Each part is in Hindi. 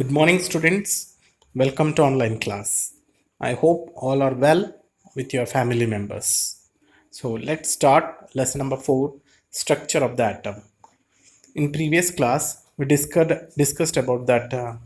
Good morning, students. Welcome to online class. I hope all are well with your family members. So let's start lesson number 4, structure of the atom. In previous class, we discussed about that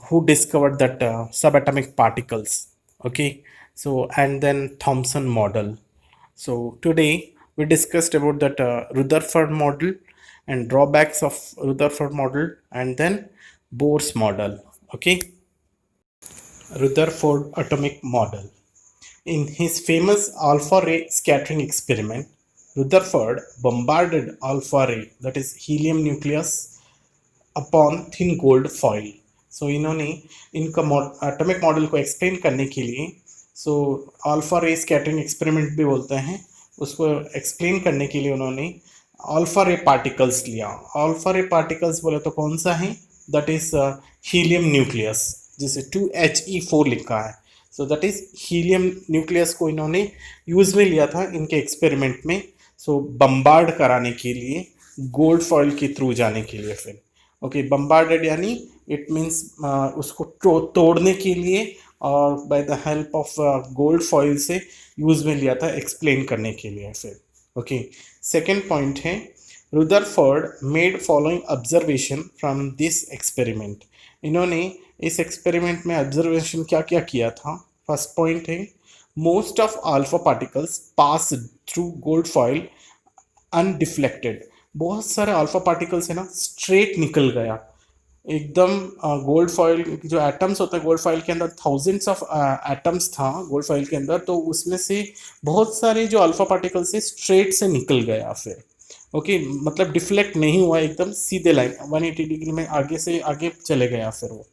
who discovered that subatomic particles. Okay, so and then Thomson model. So today we discussed about that Rutherford model and drawbacks of Rutherford model and then Bohr's model. Okay, Rutherford atomic model. In his famous alpha ray scattering experiment, Rutherford bombarded alpha ray, that is helium nucleus, upon thin gold foil. So इन्होंने इनका एटॉमिक मॉडल को एक्सप्लेन करने के लिए अल्फा रे स्कैटरिंग एक्सपेरिमेंट भी बोलते हैं, उसको एक्सप्लेन करने के लिए उन्होंने अल्फा रे पार्टिकल्स लिया. अल्फा रे पार्टिकल्स बोले तो कौन सा है? दैट इज हीलियम न्यूक्लियस, जिसे 2He4 लिखा है. So that is helium nucleus को इन्होंने यूज में लिया था इनके एक्सपेरिमेंट में, बम्बार्ड कराने के लिए, गोल्ड फॉइल के थ्रू जाने के लिए. फिर ओके, बम्बार्डेड यानी इट मीन्स उसको तोड़ने के लिए और by the help of gold foil से यूज में लिया था एक्सप्लेन करने के लिए. फिर ओके, सेकेंड पॉइंट है Rutherford made following observation from this experiment. इन्होंने इस एक्सपेरिमेंट में ऑब्जर्वेशन क्या क्या किया था. फर्स्ट पॉइंट है most of alpha particles pass through gold foil undeflected. बहुत सारे अल्फा पार्टिकल्स है ना स्ट्रेट निकल गया एकदम. गोल्ड फॉइल जो एटम्स होता है गोल्ड फॉइल के अंदर थाउजेंड्स ऑफ एटम्स था गोल्ड फॉइल के अंदर, तो उसमें से बहुत सारे जो अल्फा पार्टिकल्स है स्ट्रेट से निकल गया. फिर ओके, मतलब डिफ्लेक्ट नहीं हुआ, एकदम सीधे लाइन 180 डिग्री में आगे से आगे चले गया फिर वो.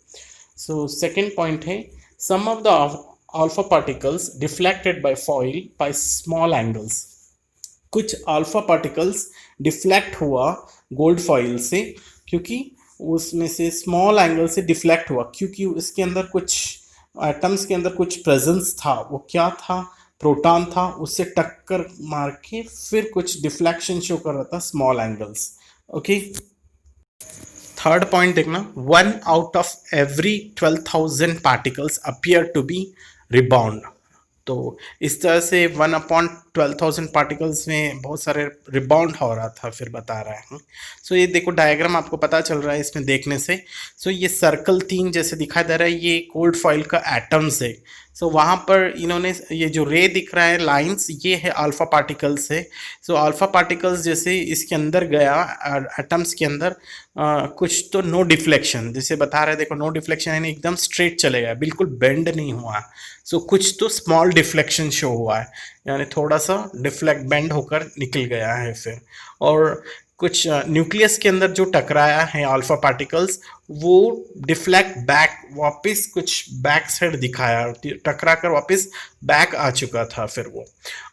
सो सेकेंड पॉइंट है some of the alpha particles deflected by foil by small angles. कुछ अल्फा पार्टिकल्स डिफ्लेक्ट हुआ गोल्ड फॉइल से क्योंकि उसमें से स्मॉल एंगल से डिफ्लेक्ट हुआ, क्योंकि उसके अंदर कुछ एटम्स के अंदर कुछ प्रेजेंस था. वो क्या था? प्रोटॉन था, उससे टक्कर मार के फिर कुछ डिफ्लेक्शन शो कर रहा था small angles. Okay, third point देखना, 1 out of every 12,000 particles appear to be rebound. तो इस तरह से 1/12,000 पार्टिकल्स में बहुत सारे रिबाउंड हो रहा था, फिर बता रहा है. सो ये देखो डायग्राम आपको पता चल रहा है इसमें देखने से. सो ये सर्कल 3 जैसे दिखाई दे रहा है, ये गोल्ड फॉइल का एटम्स है. सो वहाँ पर इन्होंने ये जो रे दिख रहा है लाइंस, ये है अल्फा पार्टिकल्स है. सो अल्फा पार्टिकल्स जैसे इसके अंदर गया एटम्स के अंदर, कुछ तो नो डिफ्लेक्शन जैसे बता रहे हैं, देखो नो डिफ्लेक्शन यानी एकदम स्ट्रेट चले गया, बिल्कुल बेंड नहीं हुआ. सो कुछ तो स्मॉल डिफ्लेक्शन शो हुआ है, यानी थोड़ा सा डिफ्लेक्ट बेंड होकर निकल गया है. फिर और कुछ न्यूक्लियस के अंदर जो टकराया है अल्फा पार्टिकल्स, वो डिफ्लेक्ट बैक वापस कुछ बैक साइड दिखाया, टकरा कर वापस बैक आ चुका था फिर वो,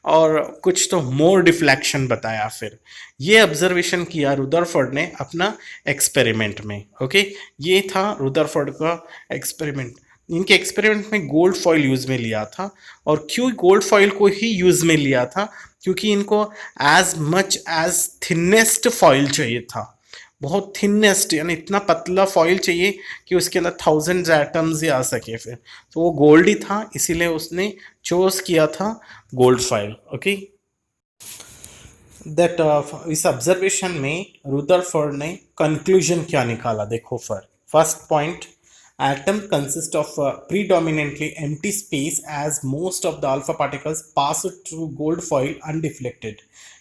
और कुछ तो मोर डिफ्लेक्शन बताया. फिर ये ऑब्जर्वेशन किया रुदरफोर्ड ने अपना एक्सपेरिमेंट में. ओके, ये था रुदरफोर्ड का एक्सपेरिमेंट. इनके एक्सपेरिमेंट में गोल्ड फॉइल यूज में लिया था. और क्यों गोल्ड फॉइल को ही यूज में लिया था? क्योंकि इनको as much as thinnest foil चाहिए था, बहुत थिनेस्ट यानी इतना पतला फॉइल चाहिए कि उसके अंदर थाउजेंड्स एटम्स ही आ सके. फिर तो वो गोल्ड ही था, इसीलिए उसने चूज किया था गोल्ड फॉइल. ओके, दैट इस ऑब्जर्वेशन में रुदरफोर्ड ने कंक्लूजन क्या निकाला देखो. First point, atom consists of predominantly empty space as most of the alpha particles pass through gold foil undeflected.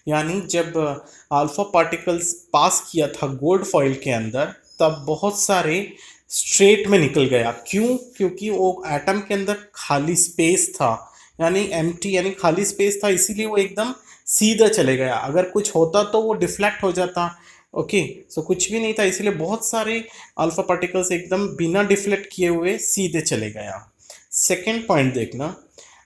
यानी जब अल्फा पार्टिकल्स पास किया था गोल्ड फॉइल के अंदर, तब बहुत सारे स्ट्रेट में निकल गया. क्यों? क्योंकि वो एटम के अंदर खाली स्पेस था, यानी एम्प्टी यानी खाली स्पेस था, इसीलिए वो एकदम सीधा चले गया. अगर कुछ होता तो वो डिफ्लेक्ट हो जाता. ओके, सो कुछ भी नहीं था, इसलिए बहुत सारे अल्फा पार्टिकल्स एकदम बिना डिफ्लेक्ट किए हुए सीधे चले गया. सेकेंड पॉइंट देखना,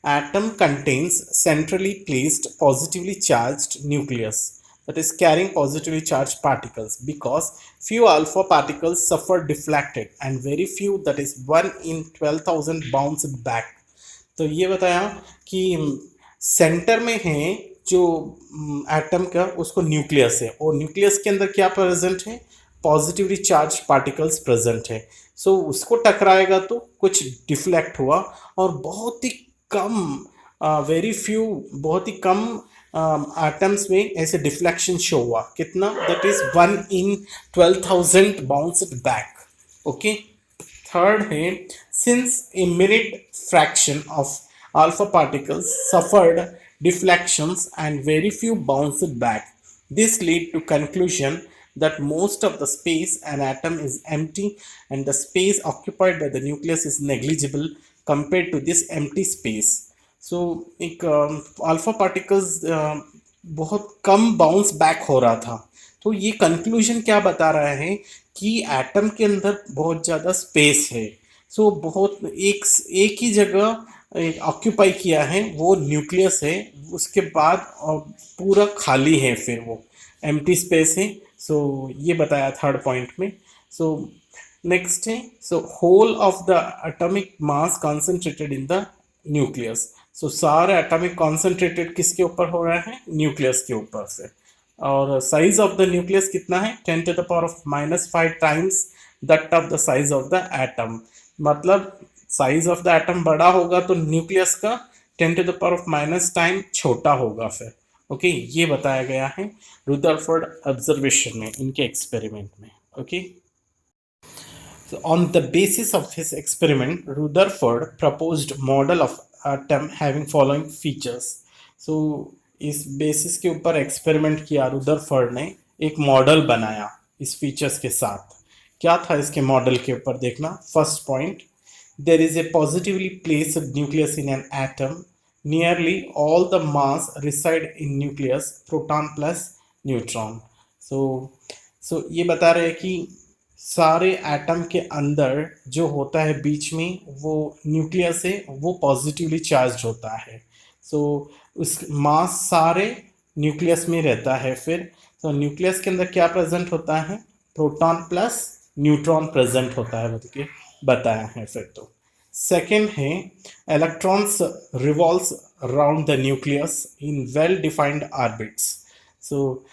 atom contains centrally placed positively charged nucleus that is carrying positively charged particles because few alpha particles suffer deflected and very few, that is 1 in 12,000 bounced back. तो ये बताया कि सेंटर में है जो एटम का, उसको न्यूक्लियस है, और न्यूक्लियस के अंदर क्या प्रेजेंट है? पॉजिटिवली चार्ज पार्टिकल्स प्रेजेंट है। सो उसको टकराएगा तो कुछ डिफ्लेक्ट हुआ और बहुत ही कम, वेरी फ्यू, बहुत ही कम एटम्स में ऐसे डिफ्लेक्शन शो हुआ। कितना? That is 1 in 12,000 bounced back. Okay. Third है, since a minute fraction of alpha particles suffered deflections and very few bounced back. This lead to conclusion that most of the space an atom is empty and the space occupied by the nucleus is negligible compared to this empty space. So एक अल्फा पार्टिकल्स बहुत कम बाउंस बैक हो रहा था। तो ये कंक्लूजन क्या बता रहा है कि एटम के अंदर बहुत ज़्यादा स्पेस है। सो बहुत एक ही जगह ऑक्यूपाई किया है, वो न्यूक्लियस है। उसके बाद पूरा खाली है, फिर वो एम्प्टी स्पेस है। सो ये बताया थर्ड पॉइंट में। सो नेक्स्ट है, so whole of the atomic mass concentrated in the nucleus. So सारे एटॉमिक कॉन्सेंट्रेटेड किसके ऊपर हो रहा है? न्यूक्लियस के ऊपर से। और साइज ऑफ द न्यूक्लियस कितना है? 10⁻⁻5 times that of the size of the atom. मतलब साइज ऑफ द एटम बड़ा होगा तो न्यूक्लियस का 10⁻⁻ टाइम छोटा होगा फिर। ओके, ये बताया गया है रुदरफोर्ड ऑब्जर्वेशन में, इनके एक्सपेरिमेंट में। Okay, so on the basis of his experiment, Rutherford proposed model of atom having following features. So इस बेसिस के ऊपर एक्सपेरिमेंट किया रुदरफोर्ड ने, एक मॉडल बनाया इस फीचर्स के साथ। क्या था इसके मॉडल के ऊपर? देखना। First point, there is a positively placed nucleus in an atom, nearly all the mass reside in nucleus, proton plus neutron. So ये बता रहे हैं कि सारे एटम के अंदर जो होता है बीच में, वो न्यूक्लियस है, वो पॉजिटिवली चार्ज होता है। सो उस मास सारे न्यूक्लियस में रहता है। फिर तो न्यूक्लियस के अंदर क्या प्रेजेंट होता है? प्रोटॉन प्लस न्यूट्रॉन प्रेजेंट होता है, बल्कि बताया है। फिर तो सेकेंड है, electrons revolves around the nucleus in well defined orbits. So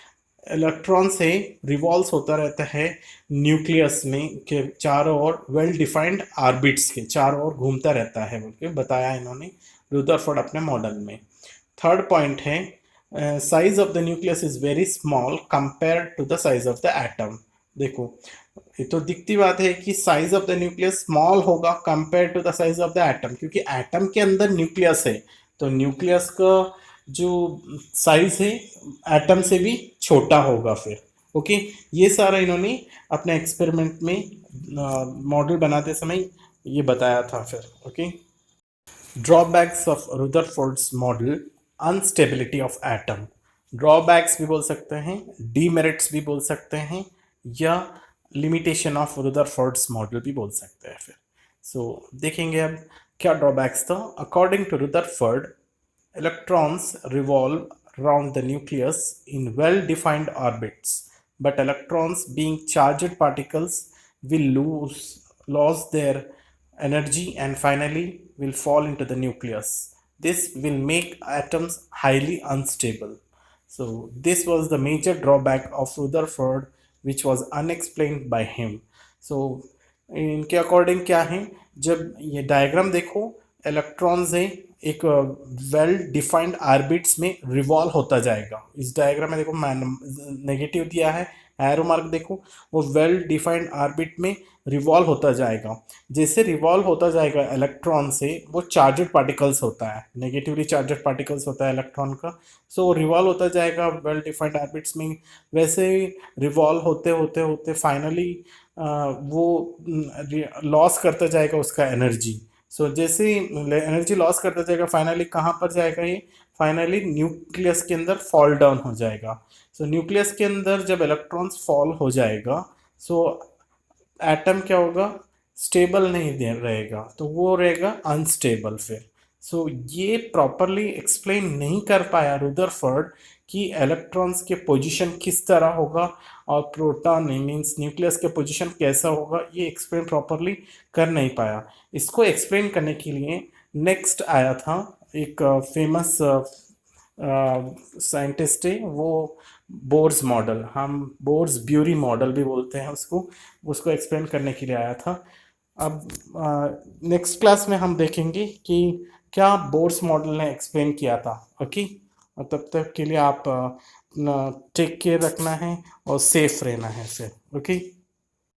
electron से रिवॉल्व होता रहता है न्यूक्लियस में के चारों ओर, वेल डिफाइंड ऑर्बिट्स के चारों ओर घूमता रहता है, बोल के बताया इन्होंने रुदरफोर्ड अपने मॉडल में। थर्ड पॉइंट है, size of the nucleus is very small compare to the size of the atom. देखो, ये तो दिखती बात है कि size of the nucleus small होगा compare to the size of the atom, क्योंकि एटम के अंदर न्यूक्लियस है, तो न्यूक्लियस का जो साइज है एटम से भी छोटा होगा फिर। ओके, ये सारा इन्होंने अपने एक्सपेरिमेंट में मॉडल बनाते समय ये बताया था फिर। Okay, drawbacks of Rutherford's model, instability of atom. Drawbacks भी बोल सकते हैं, डीमेरिट्स भी बोल सकते हैं, या लिमिटेशन ऑफ रुदरफोर्ड्स मॉडल भी बोल सकते हैं फिर। सो देखेंगे अब क्या ड्रॉबैक्स था। According to Rutherford, electrons revolve around the nucleus in well-defined orbits, but electrons, being charged particles, will lose their energy and finally will fall into the nucleus. This will make atoms highly unstable. So this was the major drawback of Rutherford, which was unexplained by him. So इनके अकॉर्डिंग क्या है, जब ये डायग्राम देखो, इलेक्ट्रॉन्स है एक वेल डिफाइंड ऑर्बिट्स में रिवॉल्व होता जाएगा। इस डायग्राम में देखो नेगेटिव दिया है, एरो मार्क देखो, वो वेल डिफाइंड ऑर्बिट में रिवॉल्व होता जाएगा। जैसे रिवॉल्व होता जाएगा इलेक्ट्रॉन से, वो चार्जड पार्टिकल्स होता है, नेगेटिवली चार्जड पार्टिकल्स होता है इलेक्ट्रॉन का। सो वो रिवॉल्व होता जाएगा वेल डिफाइंड ऑर्बिट्स में। वैसे रिवॉल्व होते होते होते फाइनली वो लॉस करता जाएगा उसका एनर्जी। सो जैसे एनर्जी लॉस करता जाएगा, फाइनली कहाँ पर जाएगा ये? फाइनली न्यूक्लियस के अंदर फॉल डाउन हो जाएगा। सो न्यूक्लियस के अंदर जब इलेक्ट्रॉन्स फॉल हो जाएगा, सो एटम क्या होगा? स्टेबल नहीं रहेगा, तो वो रहेगा अनस्टेबल फिर। सो ये प्रॉपरली एक्सप्लेन नहीं कर पाया रुदरफोर्ड कि इलेक्ट्रॉन्स के पोजीशन किस तरह होगा और प्रोटॉन मीन्स न्यूक्लियस के पोजीशन कैसा होगा, ये एक्सप्लेन प्रॉपरली कर नहीं पाया। इसको एक्सप्लेन करने के लिए नेक्स्ट आया था एक फेमस साइंटिस्ट है, वो बोर्स मॉडल, हम बोर्स ब्यूरी मॉडल भी बोलते हैं उसको एक्सप्लेन करने के लिए आया था। अब नेक्स्ट क्लास में हम देखेंगे कि क्या बोर्स मॉडल ने एक्सप्लेन किया था। ओके, और तब तक के लिए आप टेक केयर रखना है और सेफ रहना है सर। ओके।